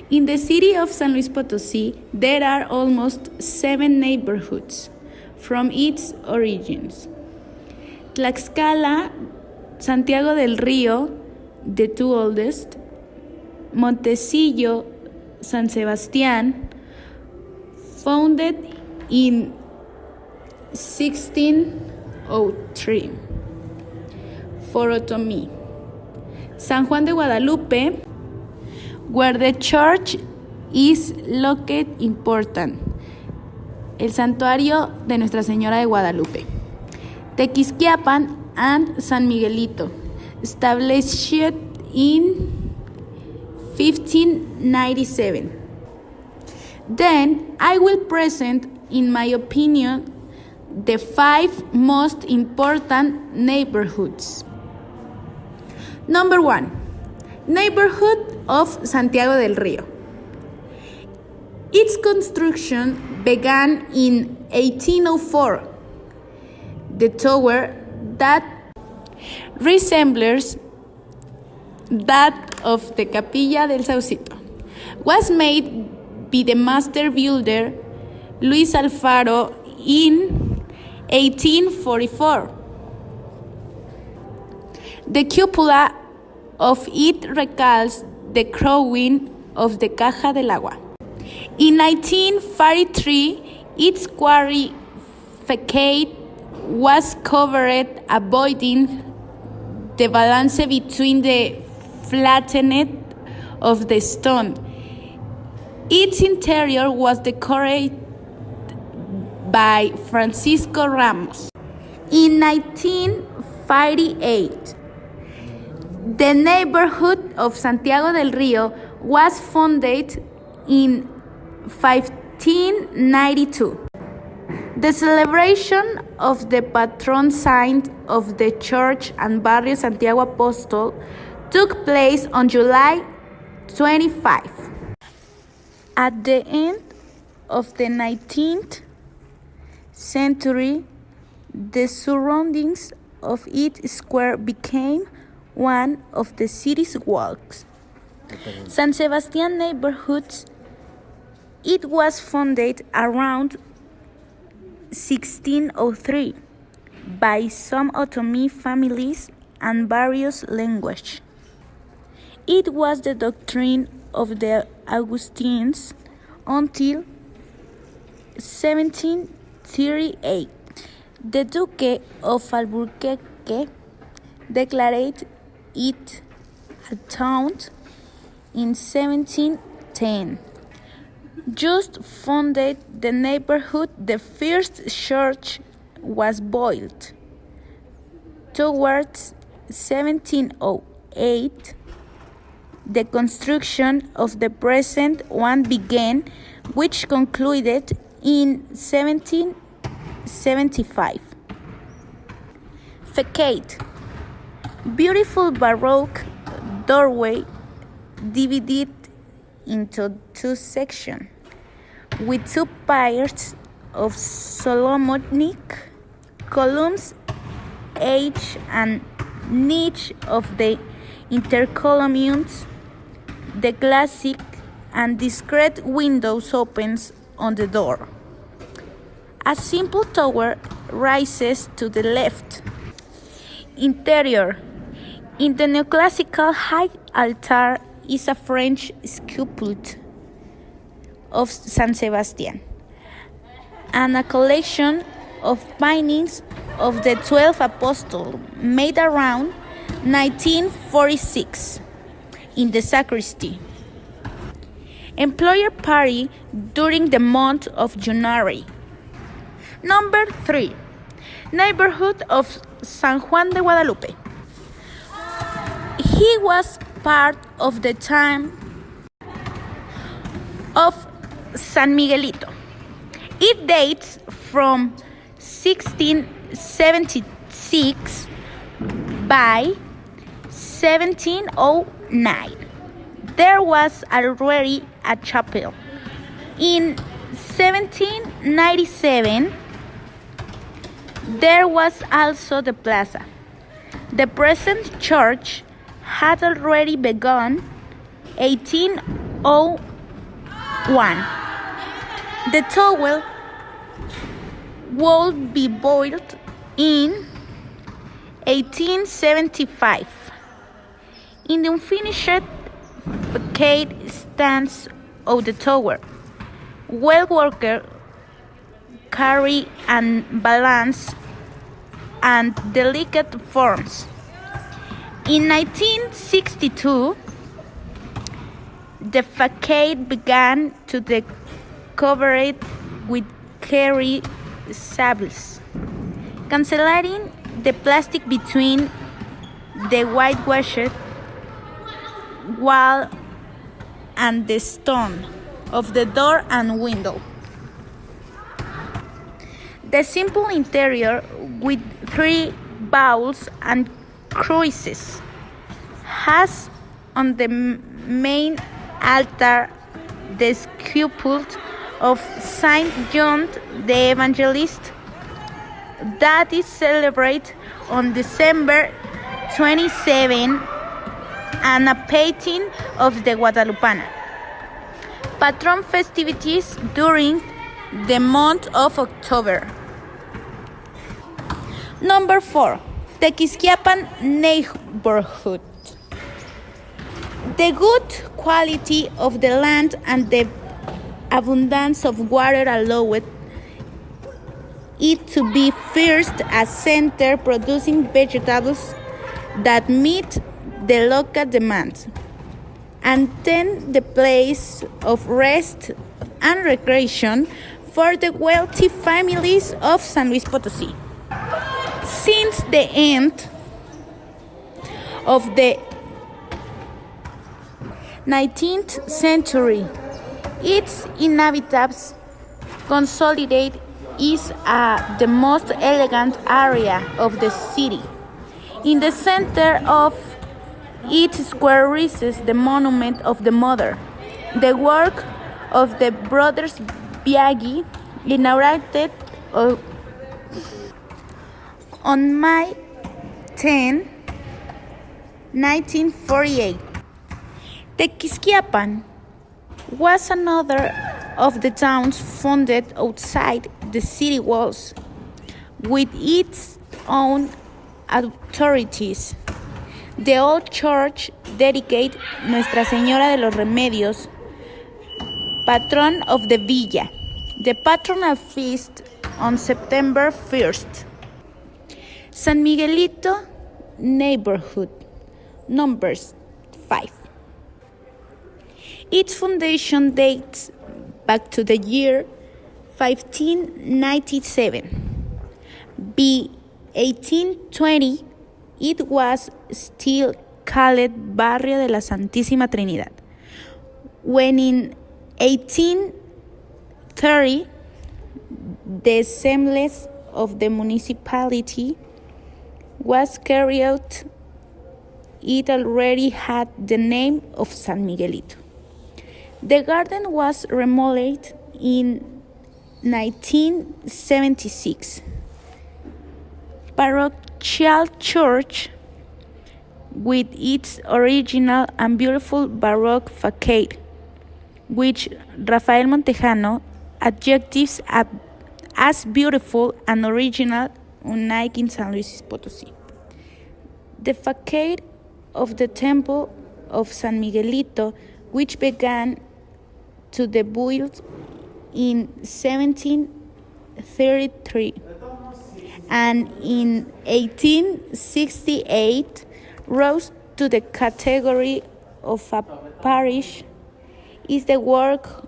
In the city of San Luis Potosí, there are almost 7 neighborhoods from its origins. Tlaxcala, Santiago del Río, the 2 oldest, Montecillo, San Sebastián, founded in 1603 for Otomí. San Juan de Guadalupe, where the church is located important, el santuario de Nuestra Señora de Guadalupe. Tequisquiapan and San Miguelito, established in 1597. Then I will present, in my opinion, the 5 most important neighborhoods. Number 1, neighborhood of Santiago del Río. Its construction began in 1804. The tower that resembles that of the Capilla del Saucito was made by the master builder Luis Alfaro in 1844. The cupola of it recalls the crowing of the Caja del Agua. In 1943, its quarry facade was covered, avoiding the balance between the flattening of the stone. Its interior was decorated by Francisco Ramos. In 1958, the neighborhood of Santiago del Río was founded in 1592. The celebration of the patron saint of the church and Barrio Santiago Apostol took place on July 25. At the end of the 19th century, the surroundings of its square became one of the city's walks. San Sebastián neighborhood, it was founded around 1603 by some Otomí families and various languages. It was the doctrine of the Augustines until 1738. The Duke of Albuquerque declared it a town in 1710. Just founded the neighborhood, the first church was built. Towards 1708, the construction of the present one began, which concluded in 1775. Facade. Beautiful Baroque doorway divided into 2 sections, with 2 pairs of Solomonic columns, each and niche of the intercolumns. The classic and discreet windows opens on the door. A simple tower rises to the left. Interior. In the neoclassical high altar is a French sculpture of San Sebastian and a collection of paintings of the 12 apostles made around 1946 in the sacristy. Employer party during the month of January. Number 3, neighborhood of San Juan de Guadalupe. He was part of the time of San Miguelito. It dates from 1676 by 1709. There was already a chapel. In 1797, there was also the plaza. The present church had already begun 1809 1. The tower would be built in 1875. In the unfinished facade stands of the tower, well workers carry and balance and delicate forms. In 1962, the facade began to be covered with hairy sables, canceling the plastic between the whitewashed wall and the stone of the door and window. The simple interior with 3 bowls and crucifixes has on the main altar the sculpture of Saint John the Evangelist that is celebrated on December 27, and a painting of the Guadalupana. Patron festivities during the month of October. Number 4. Tequisquiapan neighborhood. The good quality of the land and the abundance of water allowed it to be first a center producing vegetables that meet the local demand, and then the place of rest and recreation for the wealthy families of San Luis Potosí. Since the end of the 19th century, its inhabitants consolidate is the most elegant area of the city. In the center of its square rises the monument of the Mother, the work of the brothers Biaggi, inaugurated on May 10, 1948. Tequisquiapan was another of the towns founded outside the city walls, with its own authorities. The old church dedicated Nuestra Señora de los Remedios, patron of the villa. The patronal feast on September 1st. San Miguelito neighborhood, numbers 5. Its foundation dates back to the year 1597. By 1820, it was still called Barrio de la Santísima Trinidad. When in 1830, the assembly of the municipality was carried out, it already had the name of San Miguelito. The garden was remodeled in 1976. Parochial church with its original and beautiful Baroque facade, which Rafael Montejano adjectives as beautiful and original, unique in San Luis Potosí. The facade of the temple of San Miguelito, which began to be built in 1733 and in 1868 rose to the category of a parish, is the work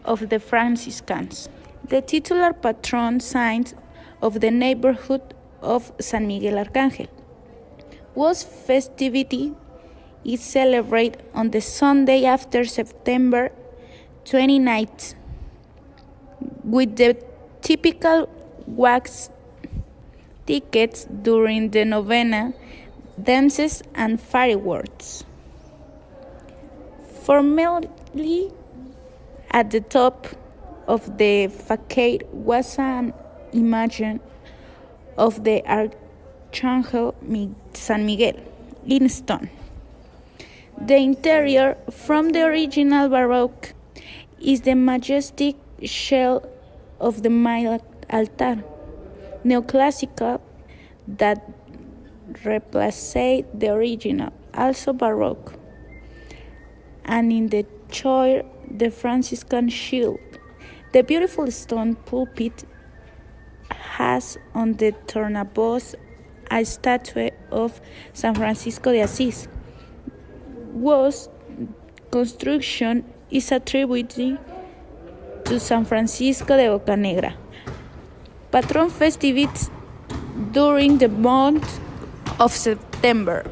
of the Franciscans. The titular patron saint of the neighborhood of San Miguel Arcángel, whose festivity is celebrated on the Sunday after September 29th, with the typical wax tickets during the novena, dances, and fireworks. Formerly, at the top of the facade was an image of the Archangel San Miguel in stone. The interior, from the original Baroque, is the majestic shell of the main altar, neoclassical that replaced the original, also Baroque, and in the choir the Franciscan shield. The beautiful stone pulpit has on the tornabout a statue of San Francisco de Asís, whose construction is attributed to San Francisco de Bocanegra, patron festivities during the month of September.